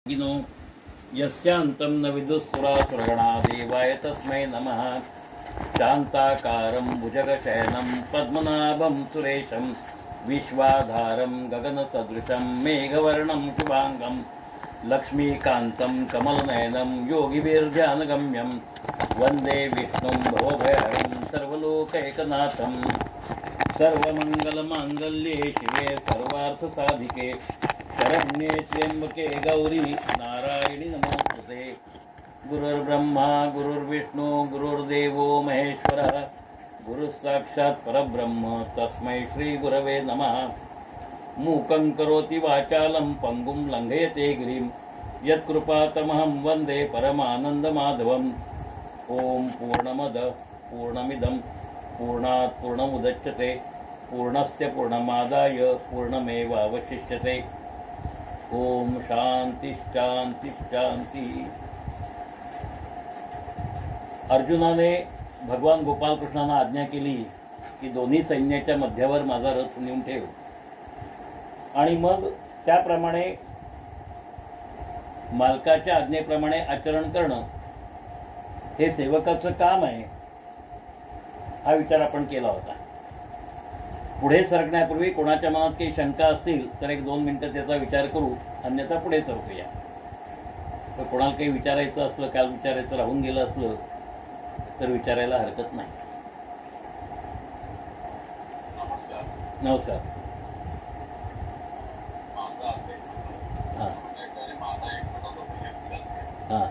गिनो यस्यांतं न विदुःसुरासुरगणा देवाय तस्मै नमः। शान्ताकारं भुजगशयनं पद्मनाभं सुरेशं विश्वाधारं गगनसदृशं मेघवर्णं शुभांगं लक्ष्मीकान्तं कमलनयनं योगिभिर्ध्यानगम्यं वन्दे विष्णुं भवभयहरं सर्वलोकैकनाथं। सर्वमङ्गलमाङ्गल्ये शिवे सर्वार्थसाधिके शरण्ये त्र्यंबके गौरी नारायणी नमोस्तुते। गुरुर्ब्रह्मा गुरुर्विष्णु गुरुर्देवो महेश्वरः गुरुस्साक्षात् परब्रह्म तस्मै श्री गुरवे नमः। मूकं करोति वाचालं पंगुं लंघयते गिरिं यत्कृपातमहं वन्दे परमानन्दमाधवम्। ओम पूर्णमद पूर्णमिदं पूर्णात् पूर्णमुदच्यते पूर्णस्य पूर्णमादाय पूर्णमेवावशिष्यते। ओम शांति शांति शांति। अर्जुनाने भगवान गोपाल कृष्णांना आज्ञा केली की दोन्ही सैन्याच्या मध्यावर माझा रथ नेऊन ठेव, आणि मग त्याप्रमाणे मालकाच्या आज्ञेप्रमाणे आचरण करणं हे सेवकाचं काम आहे, हा विचार आपण केला होता। पुढे सरकण्यापूर्वी कोणाच्या मनात काही शंका असतील तर 1-2 मिनिटं त्याचा विचार करू, अन्यथा पुढे सरकूया। तर कोणाला काही विचारायचं असलं, काल विचारायचं राहून गेलं असलं तर विचारायला हरकत नाही। नमस्कार। हां हां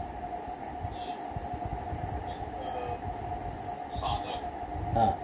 हां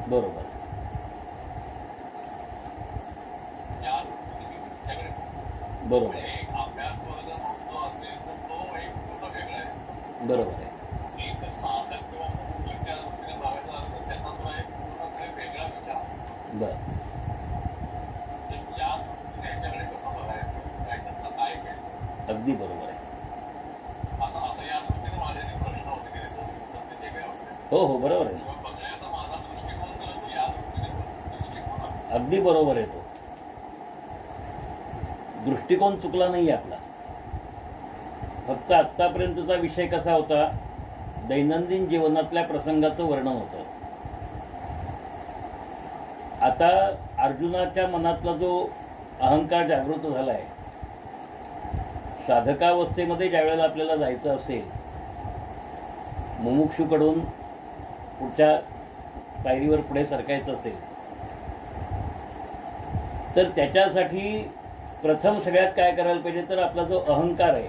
बरोबर बरोबर अभ्यास वर्ग जो असेल तर तो एक पूर्ण वेगळा आहे। बरोबर आहे। एक साधक किंवा मुख्य दृष्टीने बघायचा असतो त्याचा तो एक पूर्णपणे वेगळा विचार। बरं, या दृष्टीने याच्याकडे कसं बघायचं, याच्यातलं काय केलं, अगदी बरोबर आहे। असं या दृष्टीने माझे जे प्रश्न होते की ते काय होते। हो हो बरोबर आहे, बघण्याचा माझा दृष्टिकोन केला की या दृष्टीने दृष्टिकोन अगदी बरोबर आहे। तो दृष्टिकोन चुकला नाही आपला, फक्त आतापर्यंतचा विषय कसा होता, दैनंदिन जीवनातल्या प्रसंगाचं वर्णन होतं। आता अर्जुनाच्या मनातला जो अहंकार जागृत झालाय, साधकावस्थेमध्ये ज्या वेळेला आपल्याला जायचं असेल, मुमुक्षूकडून पुढच्या पायरीवर पुढे सरकायचं असेल, तर त्याच्यासाठी प्रथम सगळ्यात काय करायला पाहिजे, तर आपला जो अहंकार आहे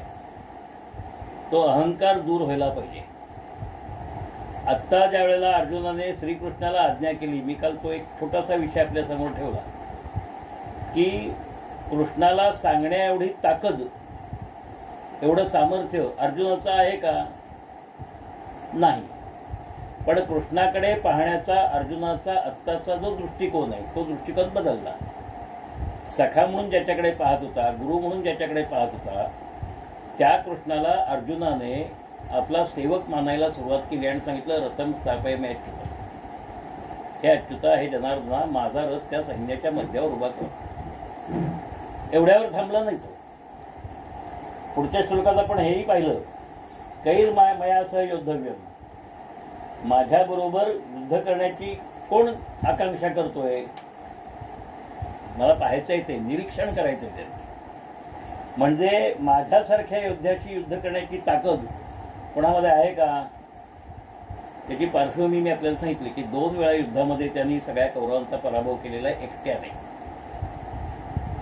तो अहंकार दूर व्हायला पाहिजे। आत्ता ज्या वेळेला अर्जुनाने श्रीकृष्णाला आज्ञा केली, मी काल तो एक छोटासा विषय आपल्या समोर ठेवला की कृष्णाला सांगण्या एवढी ताकद, एवढं सामर्थ्य अर्जुनाचं आहे का? नाही। पण कृष्णाकडे पाहण्याचा अर्जुनाचा आत्ताचा जो दृष्टिकोन आहे तो दृष्टिकोन बदलला। सखा म्हणून ज्याच्याकडे पाहत होता, गुरु म्हणून ज्याच्याकडे पाहत होता, त्या कृष्णाला अर्जुनाने आपला सेवक मानायला सुरुवात केली आणि सांगितलं, रथम स्थापय मे अच्युता, हे अच्युता, हे जनार्दना, माझा रथ त्या सैन्याच्या मध्यावर उभा कर। एवढ्यावर थांबला नाही तो। पुढच्या श्लोकात आपण हेही पाहिलं, कैर मयासह योद्धव्यम, माझ्याबरोबर युद्ध करण्याची कोण आकांक्षा करतोय, मला पाहायचंय, ते निरीक्षण करायचंय ते। म्हणजे माझ्यासारख्या योद्ध्याशी युद्ध करण्याची ताकद कोणामध्ये आहे का? त्याची पार्श्वभूमी मी आपल्याला सांगितली की 2 वेळा युद्धामध्ये त्यांनी सगळ्या कौरवांचा पराभव केलेला आहे एकट्याने,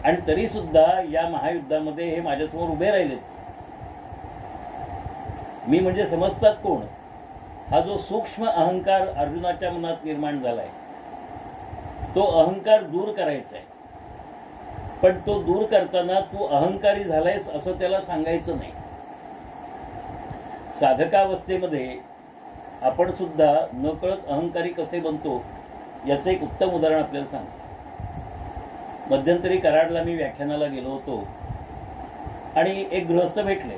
आणि तरी सुद्धा या महायुद्धामध्ये हे माझ्यासमोर उभे राहिलेत। मी म्हणजे समजतात कोण, हा जो सूक्ष्म अहंकार अर्जुनाच्या मनात निर्माण झालाय तो अहंकार दूर करायचा आहे. पण तो दूर करताना तू अहंकारी झालायस असं त्याला सांगायचं नाही. साधकावस्थेमध्ये आपण सुद्धा नकळत अहंकारी कसे बनतो याचं एक उत्तम उदाहरण आपल्याला सांगतो. मध्यंतरी कराडला मी व्याख्यानाला गेलो होतो आणि एक गृहस्थ भेटले.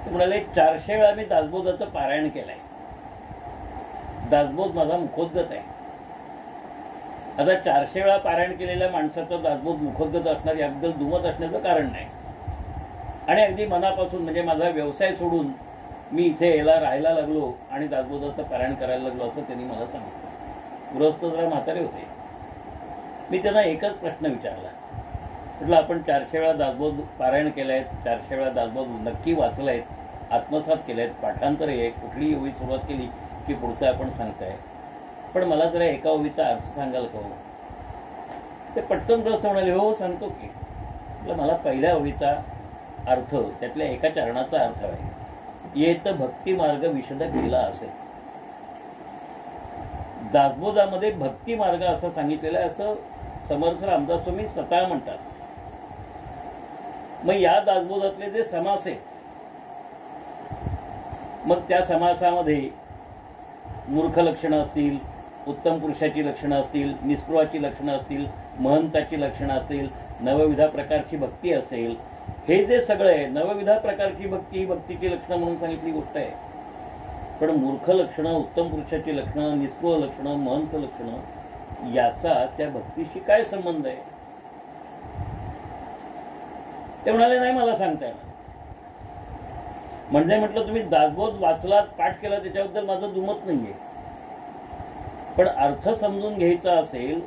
ते म्हणाले 400 वेळा मी दासबोधाचं पारायण केलंय. दासबोध माझा मुखोद्गत आहे. आता 400 वेळा पारायण केलेल्या माणसाचा दासबोध मुखोद्गत असणार याबद्दल दुमत असण्याचं कारण नाही. आणि अगदी मनापासून म्हणजे माझा व्यवसाय सोडून मी इथे यायला राहायला लागलो आणि दासबोधाचं पारायण करायला लागलो असं त्यांनी मला सांगितलं. गृहस्थ जरा म्हातारे होते. मी त्यांना एकच प्रश्न विचारला. म्हटलं आपण 400 वेळा दासबोध पारायण केलाय, 400 वेळा दासबोध नक्की वाचलायत, आत्मसात केलायत, पाठांतर आहे, कुठलीही ओवी सुरुवात केली की पुढचं आपण सांगताय, पण मला जरा एका ओवीचा अर्थ सांगाल का? ते पटकन गृहस्थ म्हणाले हो सांगतो की. मला पहिल्या ओवीचा अर्थ त्यातल्या एका चरणाचा अर्थ आहे, येत भक्ती मार्ग विशद केला असेल. दासबोधामध्ये भक्ती मार्ग असं सांगितलेलं आहे असं समर्थ रामदास स्वामी स्वतः म्हणतात. मग या दासबोधातले जे समास आहेत, मग त्या समासामध्ये मूर्ख लक्षणं असतील, उत्तम पुरुषाची लक्षणं असतील, निस्पृहाची लक्षणं असतील, महंताची लक्षणं असतील, नवविधा प्रकारची भक्ती असेल, हे जे सगळं आहे नवविधा प्रकारची भक्ती ही भक्तीची लक्षणं म्हणून सांगितली गोष्ट आहे. पण मूर्ख लक्षणं, उत्तम पुरुषाची लक्षणं, निस्पृह लक्षणं, महंत लक्षणं याचा त्या भक्तीशी काय संबंध आहे? ते म्हणाले नाही मला सांगता येणार. म्हणजे म्हटलं तुम्ही दासबोध वाचलात, पाठ केला, त्याच्याबद्दल माझं दुमत नाहीये. पण अर्थ समजून घ्यायचा असेल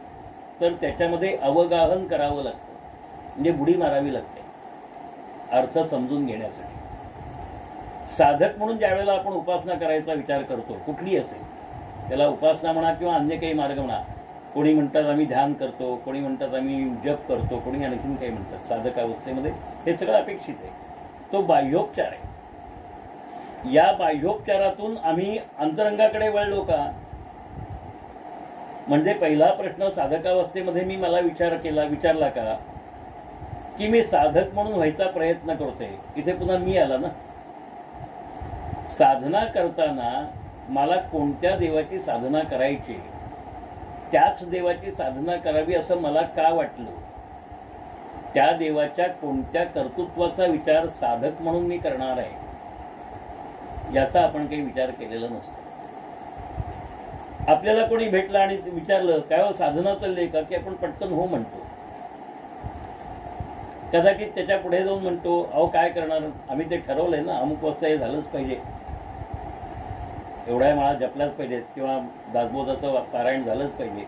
तर त्याच्यामध्ये अवगाहन करावं लागतं, म्हणजे बुडी मारावी लागते अर्थ समजून घेण्यासाठी. साधक म्हणून ज्या वेळेला आपण उपासना करायचा विचार करतो, कुठली असेल, त्याला उपासना म्हणा किंवा अन्य काही मार्ग म्हणा. कोणी म्हणतात आम्ही ध्यान करतो, कोणी म्हणतात आम्ही जप करतो, कोणी आणखीन काही म्हणतात. साधक अवस्थेमध्ये हे सगळं अपेक्षित आहे. तो बाह्योपचार आहे. या बाह्योपचारातून आम्ही अंतरंगाकडे वळलो का? म्हणजे पहिला प्रश्न साधकावस्थेमध्ये मी मला विचारला का की मी साधक म्हणून व्हायचा प्रयत्न करतोय. इथे पुन्हा मी आला ना. साधना करताना मला कोणत्या देवाची साधना करायची, त्याच देवाची साधना करावी असं मला का वाटलं? त्या देवाच्या कोणत्या कर्तृत्वाचा विचार साधक म्हणून मी करणार आहे याचा आपण काही विचार केलेला नसतो. आपल्याला कोणी भेटलं आणि विचारलं काय हो साधना चालली का, की आपण पटकन हो म्हणतो. कदाचित त्याच्या पुढे जाऊन म्हणतो अहो काय करणार, आम्ही ते ठरवलंय ना, अमुक वाजता हे झालंच पाहिजे, एवढ्या माळा जपल्याच पाहिजेत किंवा दासबोधाचं पारायण झालंच पाहिजे.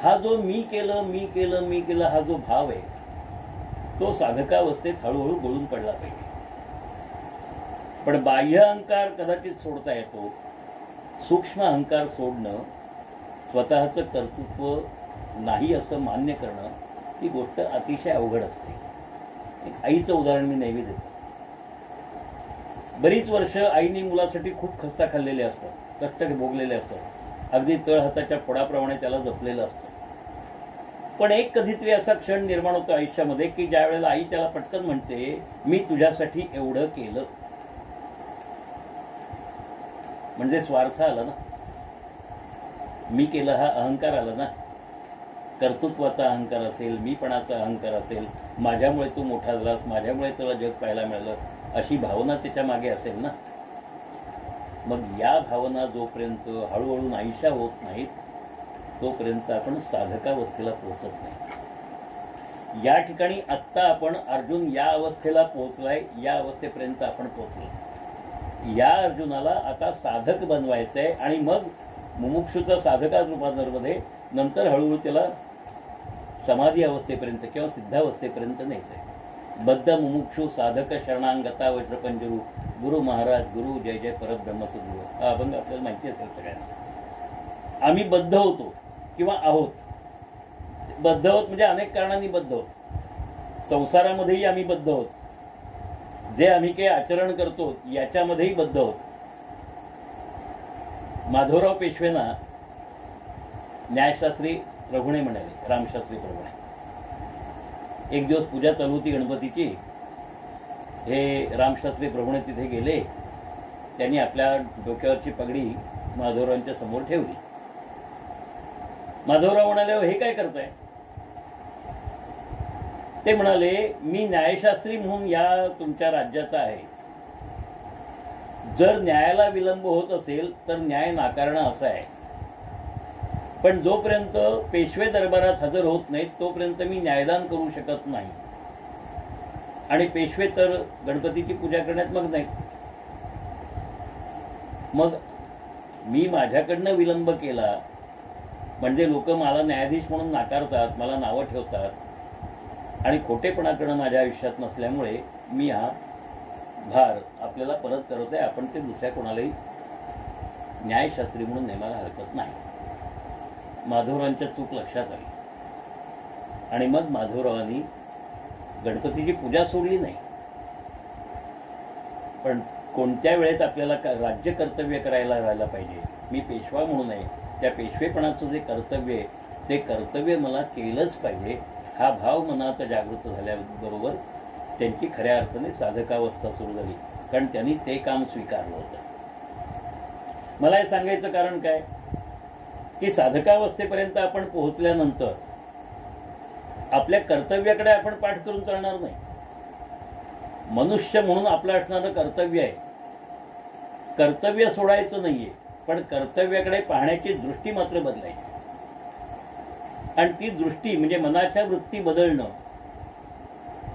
हा जो मी केलं हा जो भाव आहे तो साधकावस्थेत हळूहळू गळून पडला पाहिजे. पण बाह्य अहंकार कदाचित सोडता येतो. सूक्ष्म अहंकार सोडणं, स्वतःचं कर्तृत्व नाही असं मान्य करणं, ही गोष्ट अतिशय अवघड असते. एक आईचं उदाहरण मी नेहमी देतो. बरीच वर्ष आईने मुलासाठी खूप खस्ता खाल्लेले असतात, कष्ट भोगलेले असतात, अगदी तळहाताच्या फोडाप्रमाणे त्याला जपलेलं असतं. पण एक कधीतरी असा क्षण निर्माण होतो आयुष्यामध्ये की ज्या वेळेला आई त्याला पटकन म्हणते मी तुझ्यासाठी एवढं केलं. म्हणजे स्वार्थ आला ना, मी केलं हा अहंकार आला ना. कर्तृत्वाचा अहंकार असेल, मीपणाचा अहंकार असेल, माझ्यामुळे तू मोठा झालास, माझ्यामुळे तुला जग पाहायला मिळालं, अशी भावना त्याच्या मागे असेल ना. मग या भावना जोपर्यंत हळूहळू नाहीशा होत नाहीत तोपर्यंत आपण साधकावस्थेला पोहोचत नाही. या ठिकाणी आत्ता आपण अर्जुन या अवस्थेला पोहोचलाय, या अवस्थेपर्यंत आपण पोहोचलो. या अर्जुनाला आता साधक बनवायचंय आणि मग मुमुक्षूचा साधकात रूपांतरमध्ये नंतर हळूहळू त्याला समाधी अवस्थेपर्यंत किंवा सिद्धावस्थेपर्यंत न्यायचंय. बद्ध मुमुक्षू साधक शरणांगता वज्रपंजरू गुरु महाराज गुरु जय जय परब्रह्मसुदू. हा अभंग आपल्याला माहिती असेल सगळ्यांना. आम्ही बद्ध होतो किंवा आहोत. बद्ध होत म्हणजे अनेक कारणांनी बद्ध होत. संसारामध्येही आम्ही बद्ध होत. जे आम्ही काही आचरण करतो याच्यामध्येही बद्ध होत. माधवराव पेशवेंना न्यायशास्त्री प्रभुणे म्हणाले, रामशास्त्री प्रभुणे. एक दिवस पूजा चालू होती गणपतीची. हे रामशास्त्री प्रभुणे तिथे गेले. त्यांनी आपल्या डोक्यावरची पगडी माधवरावांच्या समोर ठेवली. माधवराव म्हणाले, हे काय करताय? ते म्हणाले, मी न्यायशास्त्री म्हणून या तुमच्या राज्याचा आहे. जर न्यायाला विलंब होत असेल तर न्याय नाकारणं असं आहे. पण जोपर्यंत पेशवे दरबारात हजर होत नाहीत तोपर्यंत मी न्यायदान करू शकत नाही. आणि पेशवे तर गणपतीची पूजा करण्यात मग नाहीत. मग मी माझ्याकडनं विलंब केला म्हणजे लोक मला न्यायाधीश म्हणून नाकारतात, मला नावं ठेवतात आणि खोटेपणाकडनं माझ्या आयुष्यात नसल्यामुळे मी हा भार आपल्याला परत करत आहे. आपण ते दुसऱ्या कोणालाही न्यायशास्त्री म्हणून नेमायला हरकत नाही. माधवरावांच्या चूक लक्षात आली आणि मग माधवरावांनी गणपतीची पूजा सोडली नाही. पण कोणत्या वेळेत आपल्याला राज्य कर्तव्य करायला व्हायला पाहिजे, मी पेशवा म्हणून आहे, त्या पेशवेपणाचं जे कर्तव्य आहे ते कर्तव्य मला केलंच पाहिजे, हा भाव मनात जागृत झाल्याबरोबर त्यांची खऱ्या अर्थाने साधकावस्था सुरू झाली. कारण त्यांनी ते काम स्वीकारलं होतं. मला हे सांगायचं कारण काय की साधकावस्थेपर्यंत आपण पोहोचल्यानंतर आपल्या कर्तव्याकडे आपण पाठ करून चालणार नाही. मनुष्य म्हणून आपलं असणारं कर्तव्य आहे. कर्तव्य सोडायचं नाहीये, पण कर्तव्याकडे पाहण्याची दृष्टी मात्र बदलायची. आणि ती दृष्टी म्हणजे मनाच्या वृत्ती बदलणं.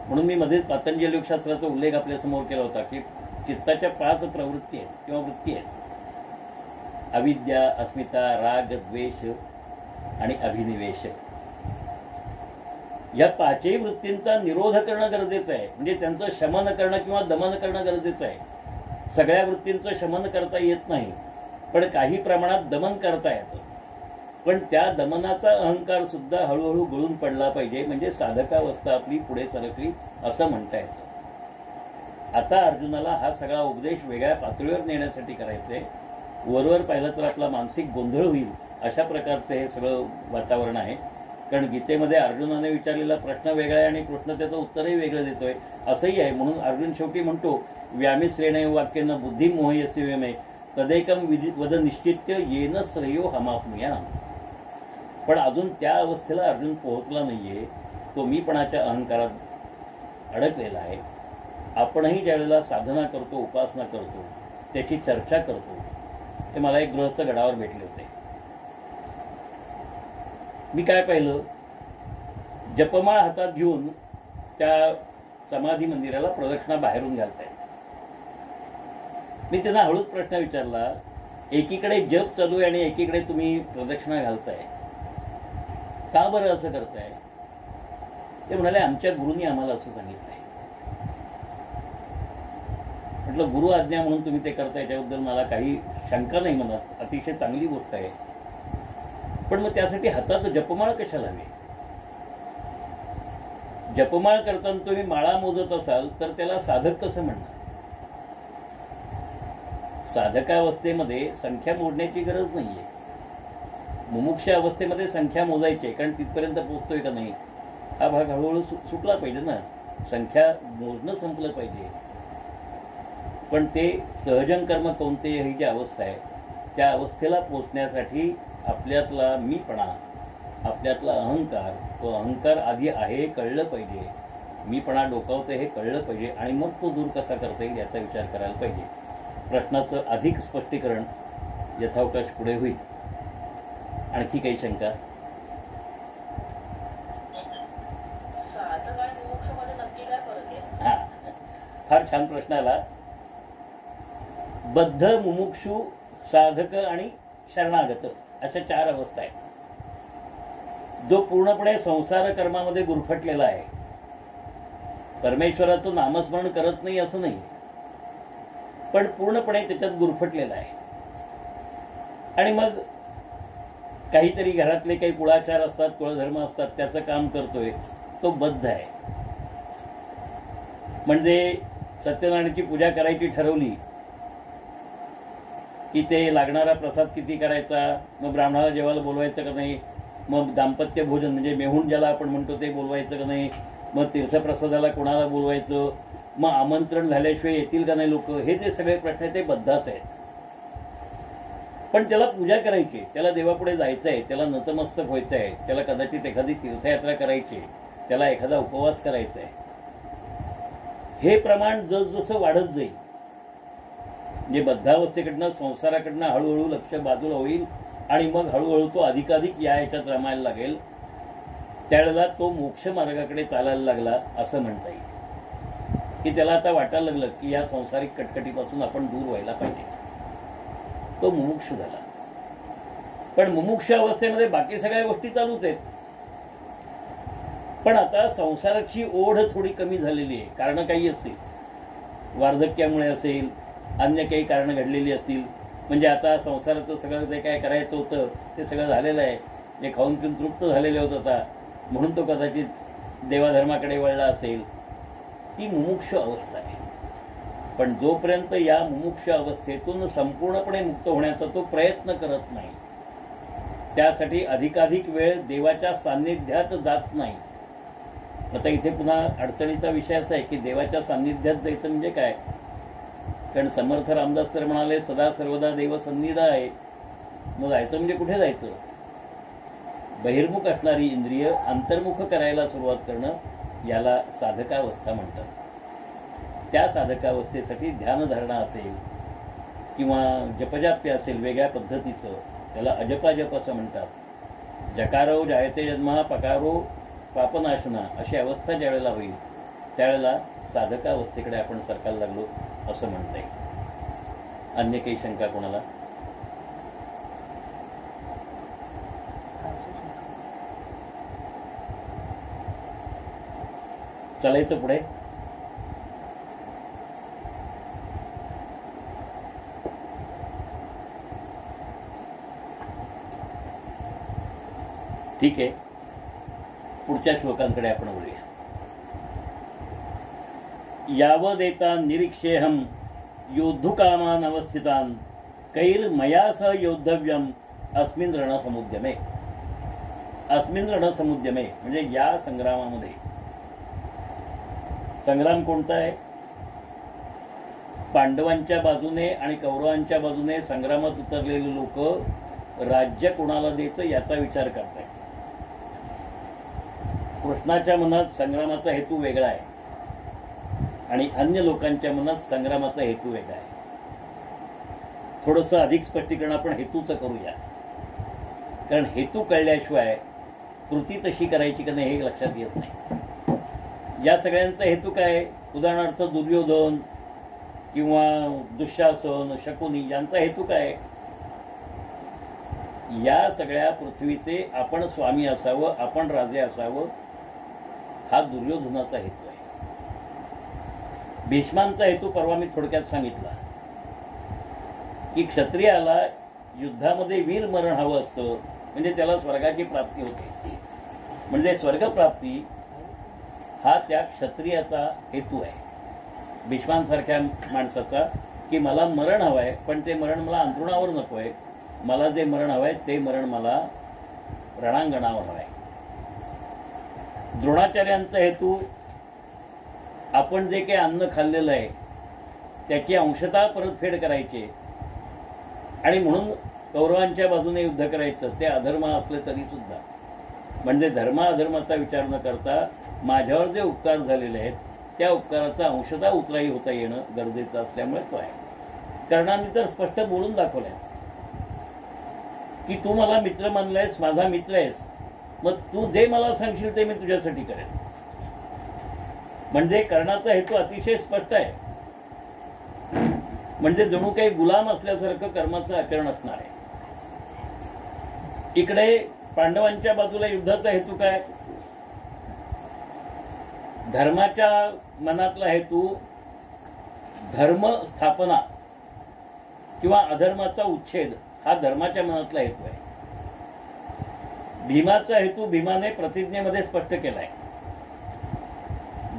म्हणून मी मध्येच पातंजली योगशास्त्राचा उल्लेख आपल्यासमोर केला होता की चित्ताच्या 5 प्रवृत्ती आहेत किंवा वृत्ती आहेत. अविद्या, अस्मिता, राग, द्वेष आणि अभिनिवेश. या 5ही वृत्तींचा निरोध करणं गरजेचं आहे. म्हणजे त्यांचं शमन करणं किंवा दमन करणं गरजेचं आहे. सगळ्या वृत्तींचं शमन करता येत नाही, पण काही प्रमाणात दमन करता येतं. पण त्या दमनाचा अहंकार सुद्धा हळूहळू गळून पडला पाहिजे, म्हणजे साधकावस्था आपली पुढे सरकली असं म्हणता येतं. आता अर्जुनाला हा सगळा उपदेश वेगळ्या पातळीवर नेण्यासाठी करायचा आहे. वरवर पाहिलं तर आपला मानसिक गोंधळ होईल अशा प्रकारचं हे सगळं वातावरण आहे. कारण गीतेमध्ये अर्जुनाने विचारलेला प्रश्न वेगळा आहे आणि कृष्ण त्याचं उत्तरही वेगळं देतोय असंही आहे. म्हणून अर्जुन शेवटी म्हणतो, व्यामिश्रेण वाक्येन बुद्धी मोहयसी वेमे तदेकम वद निश्चित्य येन श्रेयो हमाप्नुया. पण अजून त्या अवस्थेला अर्जुन पोहोचला नाहीये. तो मीपणाच्या अहंकारात अडकलेला आहे. आपणही ज्यावेळेला साधना करतो, उपासना करतो, त्याची चर्चा करतो. ते मला एक गृहस्थ गडावर भेटले होते. मी काय पाहिलं, जपमाळ हातात घेऊन त्या समाधी मंदिराला प्रदक्षिणा बाहेरून घालताय. मी त्यांना हळूच प्रश्न विचारला, एकीकडे जप चालू आहे आणि एकीकडे तुम्ही प्रदक्षिणा घालताय, का बरं असं करताय? ते म्हणाले, आमच्या गुरुनी आम्हाला असं सांगितलंय. म्हटलं, गुरु आज्ञा म्हणून तुम्ही ते करताय त्याबद्दल मला काही शंका नाही मनात, अतिशय चांगली गोष्ट आहे. पण मग त्यासाठी हातात जपमाळ कशाला हवी? जपमाळ करताना तुम्ही माळा मोजत असाल तर त्याला साधक कसं म्हणणार? साधकावस्थेमध्ये संख्या मोजण्याची गरज नाहीये. मुमुक्ष अवस्थेमध्ये संख्या मोजायची आहे, कारण तिथपर्यंत पोहोचतोय का नाही हा भाग हळूहळू सुटला पाहिजे ना. संख्या मोजणं संपलं पाहिजे. पण ते सहजन कर्म कोणते ही जी अवस्था आहे त्या अवस्थेला पोचण्यासाठी आपल्यातला मीपणा, आपल्यातला अहंकार, तो अहंकार आधी आहे हे कळलं पाहिजे. मीपणा डोकावतं हे कळलं पाहिजे आणि मग तो दूर कसा करता येईल याचा विचार करायला पाहिजे. प्रश्नाचं अधिक स्पष्टीकरण यथावकाश पुढे होईल. आणखी काही शंका? हा, फार छान प्रश्न आला. बद्ध, मुमुक्षु, साधक आणि शरणागत अशा 4 अवस्था आहेत. जो पूर्णपणे संसार कर्मामध्ये गुरफटलेला आहे, परमेश्वराचं नामस्मरण करत नाही असं नाही, पण पूर्णपणे त्याच्यात गुरफटलेला आहे. आणि मग काहीतरी घरातले काही कुळाचार असतात, कुळधर्म असतात, त्याचं काम करतोय, तो बद्ध आहे. म्हणजे सत्यनारायणाची पूजा करायची ठरवली की ते लागणारा प्रसाद किती करायचा, मग ब्राह्मणाला जेवायला बोलवायचं का नाही, मग दाम्पत्य भोजन म्हणजे मेहुण ज्याला आपण म्हणतो ते बोलवायचं का नाही, मग तीर्थप्रसादाला कोणाला बोलवायचं, मग आमंत्रण झाल्याशिवाय येतील का नाही लोक, हे जे सगळे प्रश्न ते बद्धाच आहेत. पण त्याला पूजा करायची, त्याला देवापुढे जायचं आहे, त्याला नतमस्तक व्हायचं आहे, त्याला कदाचित एखादी तीर्थयात्रा करायची, त्याला एखादा उपवास करायचा आहे. हे प्रमाण जसजसं वाढत जाईल, म्हणजे बद्धावस्थेकडनं संसाराकडनं हळूहळू लक्ष बाजूला होईल आणि मग हळूहळू तो अधिकाधिक याच्यात रमायला लागेल, त्यावेळेला तो मोक्ष मार्गाकडे चालायला लागला असं म्हणता येईल. की त्याला आता वाटायला लागलं की या सांसारिक कटकटीपासून आपण दूर व्हायला पाहिजे. तो मुमुक्षु झाला. पण मुमुक्ष अवस्थेमध्ये बाकी सगळ्या गोष्टी चालूच आहेत. पण आता संसाराची ओढ थोडी कमी झालेली आहे. कारण काही असतील, वार्धक्यामुळे असेल, अन्य काही कारण घडलेली असतील. म्हणजे आता संसाराचं सगळं जे काय करायचं होतं ते सगळं झालेलं आहे. जे खाऊन पिऊन तृप्त झालेले होत आता, म्हणून तो कदाचित देवाधर्माकडे वळला असेल. ती मुमुक्ष अवस्था आहे. पण जोपर्यंत या मुमुक्ष अवस्थेतून संपूर्णपणे मुक्त होण्याचा तो प्रयत्न करत नाही, त्यासाठी अधिकाधिक वेळ देवाच्या सान्निध्यात जात नाही. आता इथे पुन्हा अडचणीचा विषय असा आहे की देवाच्या सान्निध्यात जायचं म्हणजे काय. कारण समर्थ रामदास तर म्हणाले सदा सर्वदा देव सन्निधा आहे. मग जायचं म्हणजे कुठे जायचं. बहिर्मुख असणारी इंद्रिय अंतर्मुख करायला सुरुवात करणं याला साधकावस्था म्हणतात. त्या साधकावस्थेसाठी ध्यानधारणा असेल किंवा जपजाप्य असेल वेगळ्या पद्धतीचं, त्याला अजपाजप असं म्हणतात. जकारो जायते जन्म पकारो पापनाशना अशी अवस्था ज्यावेळेला होईल त्यावेळेला साधकावस्थेकडे आपण सरकायला लागलो असं म्हणता येईल. अन्य काही शंका कोणाला. चालायचं पुढे. ठीक आहे, पुढच्या श्लोकांकडे आपण वळूया. यावदेता निरीक्षेहम योद्धुकामान अवस्थितान कैर्मया सह योद्धव्यम अस्मिन् रणसमुद्यमे. अस्मिन् रणसमुद्यमे म्हणजे या संग्रामामध्ये. संग्राम कोणता आहे. पांडवांच्या बाजूने आणि कौरवांच्या बाजूने संग्रामात उतरलेले लोक राज्य कोणाला द्यायचं याचा विचार करतायत. कृष्णाच्या मनात संग्रामाचा हेतू वेगळा आहे आणि अन्य लोकांच्या मनात संग्रामाचा हेतू वेगळा आहे. थोडंसं अधिक स्पष्टीकरण आपण हेतूचं करूया. कारण हेतू कळल्याशिवाय कृती तशी करायची का नाही हे लक्षात येत नाही. या सगळ्यांचा हेतू काय. उदाहरणार्थ दुर्योधन किंवा दुःशासन, शकुनी यांचा हेतू काय. या सगळ्या पृथ्वीचे आपण स्वामी असावं, आपण राजे असावं, हा दुर्योधनाचा हेतू आहे. भीष्मांचा हेतू परवा मी थोडक्यात सांगितला की क्षत्रियाला युद्धामध्ये वीर मरण हवं असतं, म्हणजे त्याला स्वर्गाची प्राप्ती होते. म्हणजे स्वर्गप्राप्ती हा त्या क्षत्रियाचा हेतू आहे. भीष्मांसारख्या माणसाचा की मला मरण हवं आहे, पण ते मरण मला अंथरुणावर नको आहे. मला जे मरण हवं आहे ते मरण मला रणांगणावर हवं आहे. द्रोणाचार्यांचा हेतू आपण जे काही अन्न खाल्लेलं आहे त्याची अंशतः परतफेड करायची आणि म्हणून कौरवांच्या बाजूने युद्ध करायचं. ते अधर्म असले तरी सुद्धा, म्हणजे धर्म अधर्माचा विचार न करता माझ्यावर जे उपकार झालेले आहेत त्या उपकाराचा अंशतः उतराई होता येणं गरजेचं असल्यामुळे तो आहे. कर्णाने तर स्पष्ट बोलून दाखवलंय की तू मला मित्र मानलायस, माझा मित्र आहेस, मग तू जे मला सांगशील ते मी तुझ्यासाठी करेन. म्हणजे कर्णाचा हेतू अतिशय स्पष्ट आहे. म्हणजे जणू काही गुलाम असल्यासारखं कर्माचं आचरण असणार आहे. इकडे पांडवांच्या बाजूला युद्धाचा हेतू काय. धर्माच्या मनातला हेतू धर्म स्थापना किंवा अधर्माचा उच्छेद हा धर्माच्या मनातला हेतू आहे. भीमाचा हेतू भीमाने प्रतिज्ञेमध्ये स्पष्ट केलाय.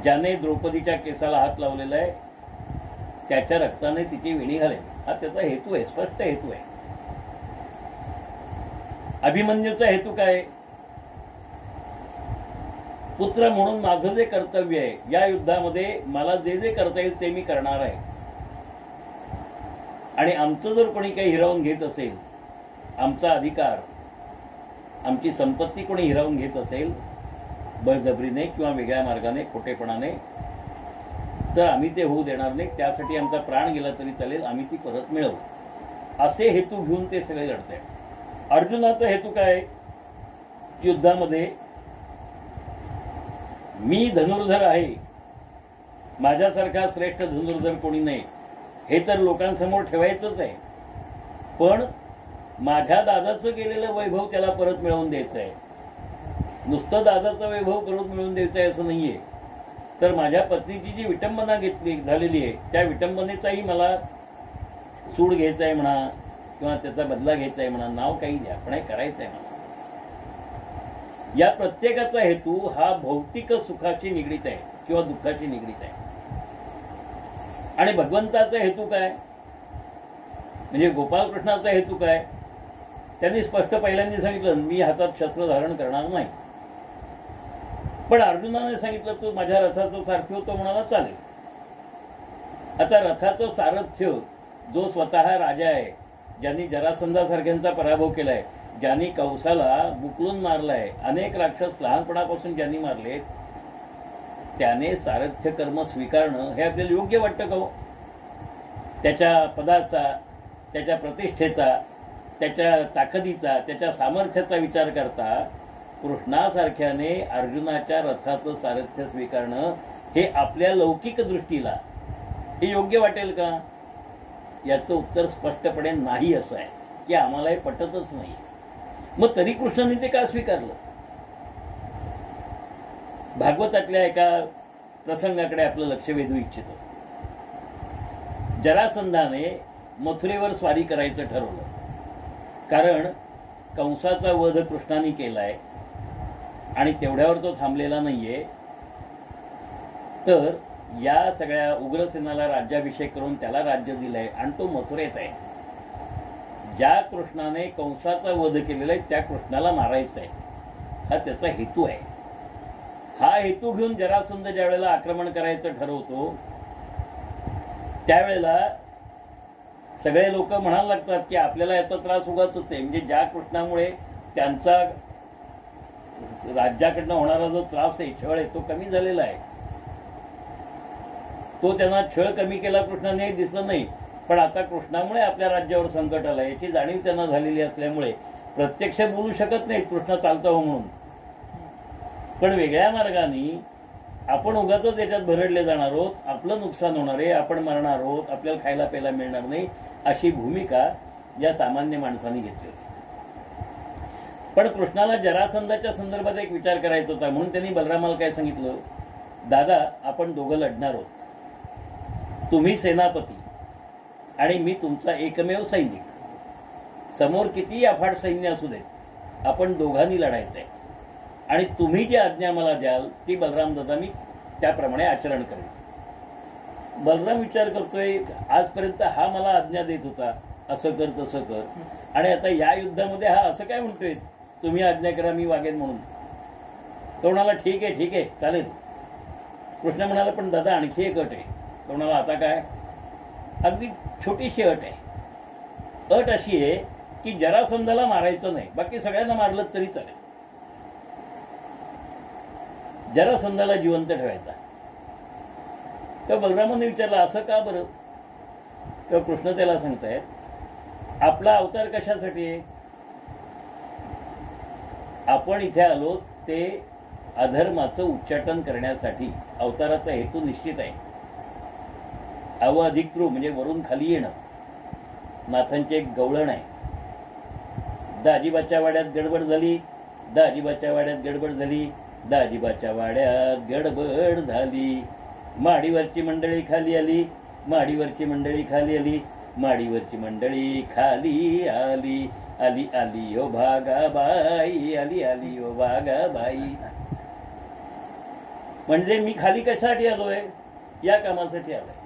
ज्याने द्रौपदीच्या केसाला हात लावलेला आहे त्याच्या रक्ताने तिची विणी घालेल. हा त्याचा हेतू आहे, स्पष्ट हेतू आहे. अभिमन्यूचा हेतू काय? पुत्र म्हणून माझं जे कर्तव्य आहे या युद्धामध्ये मला जे जे करता येईल ते मी करणार आहे. आणि आमचं जर कोणी काही हिरावून घेत असेल, आमचा अधिकार, आमची संपत्ती कोणी हिरावून घेत असेल बळजबरीने किंवा वेगळ्या मार्गाने, खोटेपणाने, तर आम्ही ते होऊ देणार नाही. त्यासाठी आमचा प्राण गेला तरी चालेल, आम्ही ती परत मिळवू, असे हेतू घेऊन ते सगळे लढत आहेत. अर्जुनाचा हेतू काय? युद्धामध्ये मी धनुर्धर आहे, माझ्यासारखा श्रेष्ठ धनुर्धर कोणी नाही, हे तर लोकांसमोर ठेवायचंच आहे. पण माझ्या दादाचं केलेलं वैभव त्याला परत मिळवून द्यायचं आहे. नुसतं दादाचं वैभव परत मिळवून द्यायचं आहे असं नाहीये, तर माझ्या पत्नीची जी विटंबना झालेली आहे त्या विटंबनेचाही मला सूड घ्यायचा आहे म्हणा, किंवा त्याचा बदला घ्यायचा आहे म्हणा, नाव काही द्या, पण हे करायचं आहे मला. या प्रत्येकाचा हेतू हा भौतिक सुखाशी निगडीत आहे किंवा दुःखाशी निगडीत आहे. आणि भगवंताचा हेतू काय, म्हणजे गोपालकृष्णाचा हेतू काय? त्यांनी स्पष्ट पहिल्यांदा सांगितलं, मी हातात शस्त्र धारण करणार नाही. पण अर्जुनाने सांगितलं, तू माझ्या रथाचं सारथी होतो, म्हणाला चालेल. आता रथाचं सारथ्य जो स्वतः राजा आहे, ज्यांनी जरासंधासारख्यांचा पराभव केलाय, ज्यांनी कंसाला बुकलून मारलाय, अनेक राक्षस लहानपणापासून ज्यांनी मारले, त्याने सारथ्य कर्म स्वीकारणं हे आपल्याला योग्य वाटतं का? त्याच्या पदाचा, त्याच्या प्रतिष्ठेचा, त्याच्या ताकदीचा, त्याच्या सामर्थ्याचा विचार करता कृष्णासारख्याने अर्जुनाच्या रथाचं सारथ्य स्वीकारणं हे आपल्या लौकिक दृष्टीला हे योग्य वाटेल का? याचं उत्तर स्पष्टपणे नाही असं आहे की आम्हाला हे पटतच नाही. मग तरी कृष्णाने ते का स्वीकारलं? भागवतातल्या एका प्रसंगाकडे आपलं लक्ष वेधू इच्छितो. जरासंधाने मथुरेवर स्वारी करायचं ठरवलं, कारण कंसाचा वध कृष्णाने केलाय आणि तेवढ्यावर तो थांबलेला नाहीये. तर या सगळ्या उग्रसेनाला राज्याभिषेक करून त्याला राज्य दिलंय आणि तो मथुरेत आहे. ज्या कृष्णाने कंसाचा वध केलेला आहे त्या कृष्णाला मारायचं आहे, हा त्याचा हेतू आहे. हा हेतू घेऊन जरासंध ज्या वेळेला आक्रमण करायचं ठरवतो त्यावेळेला सगळे लोक म्हणायला लागतात की आपल्याला याचा त्रास उगाच आहे. म्हणजे ज्या कृष्णामुळे त्यांचा राज्याकडनं होणारा जो त्रास आहे, छळ आहे, तो कमी झालेला आहे. तो त्यांना छळ कमी केला कृष्णाने हे दिसलं नाही, पण आता कृष्णामुळे आपल्या राज्यावर संकट आलं याची जाणीव त्यांना झालेली असल्यामुळे प्रत्यक्ष बोलू शकत नाहीत कृष्ण चालता हो म्हणून, पण वेगळ्या मार्गाने आपण उगाच त्याच्यात भरडले जाणार आहोत, आपलं नुकसान होणार आहे, आपण मरणार आहोत, आपल्याला खायला प्यायला मिळणार नाही, अशी भूमिका या सामान्य माणसाने घेतली होती. पण कृष्णाला जरासंधाच्या संदर्भात एक विचार करायचा होता, म्हणून त्यांनी बलरामाला काय सांगितलं, दादा आपण दोघं लढणार आहोत, तुम्ही सेनापती आणि मी तुमचा एकमेव सैनिक, समोर कितीही अफाट सैन्य असू देत, आपण दोघांनी लढायचं आहे आणि तुम्ही जी आज्ञा मला द्याल ती बलराम दादा मी त्याप्रमाणे आचरण करेन. बलराम विचार करतोय, आजपर्यंत हा मला आज्ञा देत होता असं कर तसं कर, आणि आता या युद्धामध्ये हा असं काय म्हणतोय तुम्ही आज्ञा करा मी वागेन म्हणून. तो म्हणाला ठीक आहे चालेल. कृष्ण म्हणाला पण दादा आणखी एक अट आहे. तो म्हणाला आता काय? अगदी छोटीशी अट आहे. अट अशी आहे की जरासंधाला मारायचं नाही, बाकी सगळ्यांना मारलं तरी चालेल, जरासंधाला जिवंत ठेवायचा. तर बलरामाने विचारलं असं का बरं? तर कृष्ण त्याला सांगतायत आपला अवतार कशासाठी आहे? आपण इथे आलो ते अधर्माचं उच्चाटन करण्यासाठी. अवताराचा हेतू निश्चित आहे. अव अधिक ध्रुव म्हणजे वरून खाली येणं. नाथांचे एक गवळण आहे, दाजीबाच्या वाड्यात गडबड झाली, दाजीबाच्या वाड्यात गडबड झाली, दाजीबाच्या वाड्यात गडबड झाली, माडीवरची मंडळी खाली आली, माडीवरची मंडळी खाली आली, माडीवरची मंडळी खाली आली, आली आली ओ भागाबाई, आली आली ओ भागाबाई. म्हणजे मी खाली कशासाठी आलोय? या कामासाठी आलोय.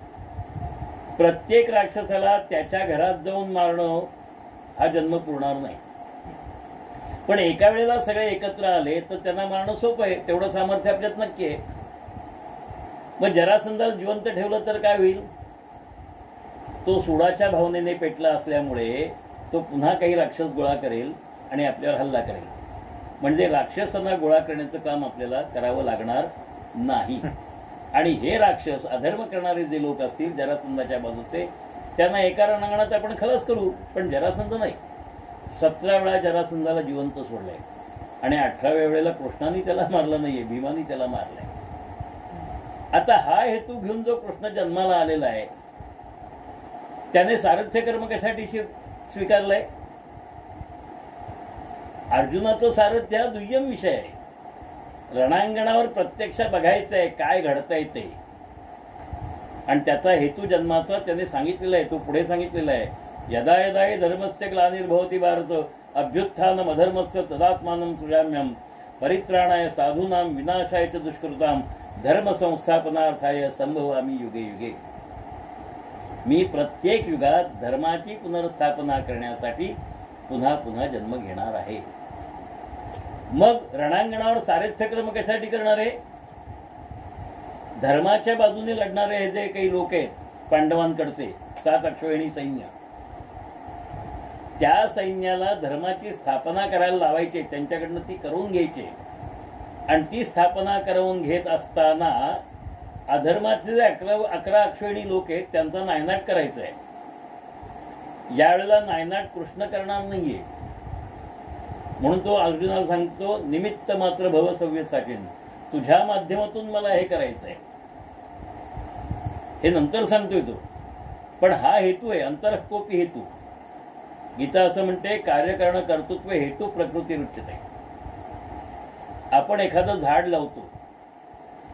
प्रत्येक राक्षसाला त्याच्या घरात जाऊन मारणं हा जन्म पुरणार नाही. पण एका वेळेला सगळे एकत्र आले तर त्यांना मारणं सोपं आहे. तेवढं सामर्थ्य आपल्यात नक्की आहे. मग जरासंधाला जिवंत ठेवलं तर काय होईल? तो सुडाच्या भावनेने पेटला असल्यामुळे तो पुन्हा काही राक्षस गोळा करेल आणि आपल्यावर हल्ला करेल. म्हणजे राक्षसांना गोळा करण्याचं काम आपल्याला करावं लागणार नाही. आणि हे राक्षस अधर्म करणारे जे लोक असतील जरासंधाच्या बाजूचे, त्यांना एका रणांगणात आपण खलास करू, पण जरासंध नाही. 17 वेळा जरासंधाला जिवंत सोडलंय आणि 18व्या वेळेला कृष्णाने त्याला मारलं नाहीये, भीमाने त्याला मारलंय. आता हा हेतू घेऊन जो कृष्ण जन्माला आलेला आहे त्याने सारथ्य कर्म कशासाठी स्वीकारलंय? अर्जुनाचं सारथ्य हा दुय्यम विषय आहे. रणांगणावर प्रत्यक्ष बघायचं आहे काय घडतंय ते, आणि त्याचा हेतू जन्माचा त्याने सांगितलेला आहे. तो पुढे सांगितलेला आहे, यदा यदा हि धर्मस्य ग्लानिर्भवति भारत अभ्युत्थानम अधर्मस्य तदात्मानं सृजाम्यहं परित्राणाय साधूनां विनाशाय च दुष्कृतां धर्म संस्थापनार्थाय संभवामि युगे युगे. मी प्रत्येक युगात धर्माची पुनर्स्थापना करण्यासाठी पुन्हा पुन्हा जन्म घेणार आहे. मग रणांगणावर सारथ्यक्रम कशासाठी करणार आहे? धर्माच्या बाजूने लढणारे हे जे काही लोक आहेत पांडवांकडचे 7 अक्षौहिणी सैन्य, त्या सैन्याला धर्माची स्थापना करायला लावायचे, त्यांच्याकडनं ती करून घ्यायची. आणि ती स्थापना करून घेत असताना अधर्माचे जे 11 अक्षौहिणी लोक आहेत त्यांचा नायनाट करायचा आहे. यावेळेला नायनाट कृष्ण करणार नाहीये, म्हणून तो अर्जुनाला सांगतो, निमित्त मात्र भव सव्यसाठी, तुझ्या माध्यमातून मला हे करायचंय. हे नंतर सांगतोय तो, पण हा हेतू आहे अंतरकोपी हेतू. गीता असं म्हणते, कार्य करणं कर्तृत्व हेतू प्रकृती रुच्यते. आपण एखादं झाड लावतो,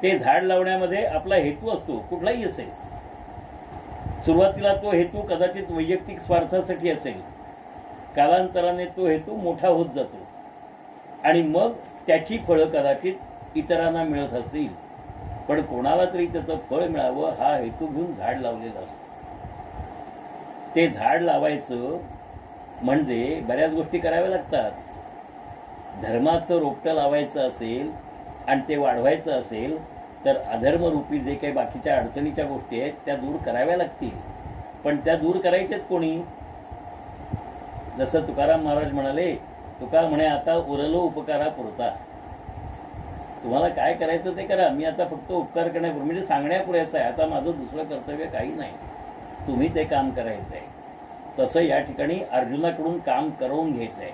ते झाड लावण्यामध्ये आपला हेतू असतो, कुठलाही असेल. सुरुवातीला तो हेतू कदाचित वैयक्तिक स्वार्थासाठी असेल, कालांतराने तो हेतू मोठा होत जातो आणि मग त्याची फळं कदाचित इतरांना मिळत असतील, पण कोणाला तरी त्याचं फळ मिळावं हा हेतू घेऊन झाड लावलेलं असतं. ते झाड लावायचं म्हणजे बऱ्याच गोष्टी कराव्या लागतात. धर्माचं रोपटं लावायचं असेल आणि ते वाढवायचं असेल तर अधर्मरूपी जे काही बाकीच्या अडचणीच्या गोष्टी आहेत त्या दूर कराव्या लागतील. पण त्या दूर करायच्याच कोणी? जसं तुकाराम महाराज म्हणाले, तुका म्हणे आता उरलो उपकारा पुरता. तुम्हाला काय करायचं ते करा, मी आता फक्त उपकार करण्यापुरतं म्हणजे सांगण्यापुरेचं आहे. आता माझं दुसरं कर्तव्य काही नाही, तुम्ही ते काम करायचं आहे. तसं या ठिकाणी अर्जुनाकडून काम करून घ्यायचं आहे.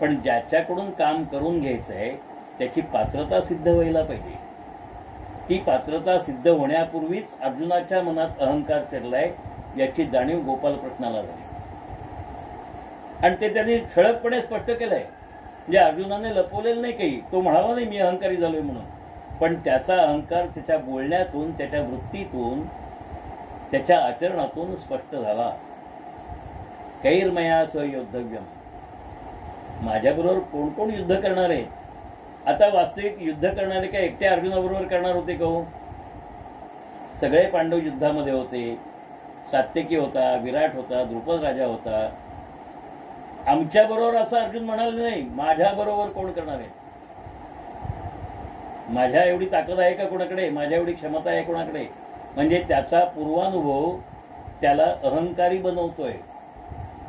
पण ज्याच्याकडून काम करून घ्यायचं आहे त्याची पात्रता सिद्ध व्हायला पाहिजे. ती पात्रता सिद्ध होण्यापूर्वीच अर्जुनाच्या मनात अहंकार शिरलाय याची जाणीव गोपालकृष्णाला झाली आणि ते त्यांनी ठळकपणे स्पष्ट केलंय. म्हणजे अर्जुनाने लपवलेलं नाही काही. तो म्हणाला नाही मी अहंकारी झालोय म्हणून, पण त्याचा अहंकार त्याच्या बोलण्यातून, त्याच्या वृत्तीतून, त्याच्या आचरणातून स्पष्ट झाला. कैर्मया स योद्धव्यम, माझ्याबरोबर कोण कोण युद्ध करणार आहे? आता वास्तविक युद्ध करणारे काय एकट्या अर्जुनाबरोबर करणार होते का हो? सगळे पांडव युद्धामध्ये होते. सात्यकी होता, विराट होता, द्रुपद राजा होता. आमच्या बरोबर असं अर्जुन म्हणाले नाही, माझ्या बरोबर कोण करणार आहे? माझ्या एवढी ताकद आहे का कोणाकडे? माझ्या एवढी क्षमता आहे कोणाकडे? म्हणजे त्याचा पूर्वानुभव त्याला अहंकारी बनवतोय.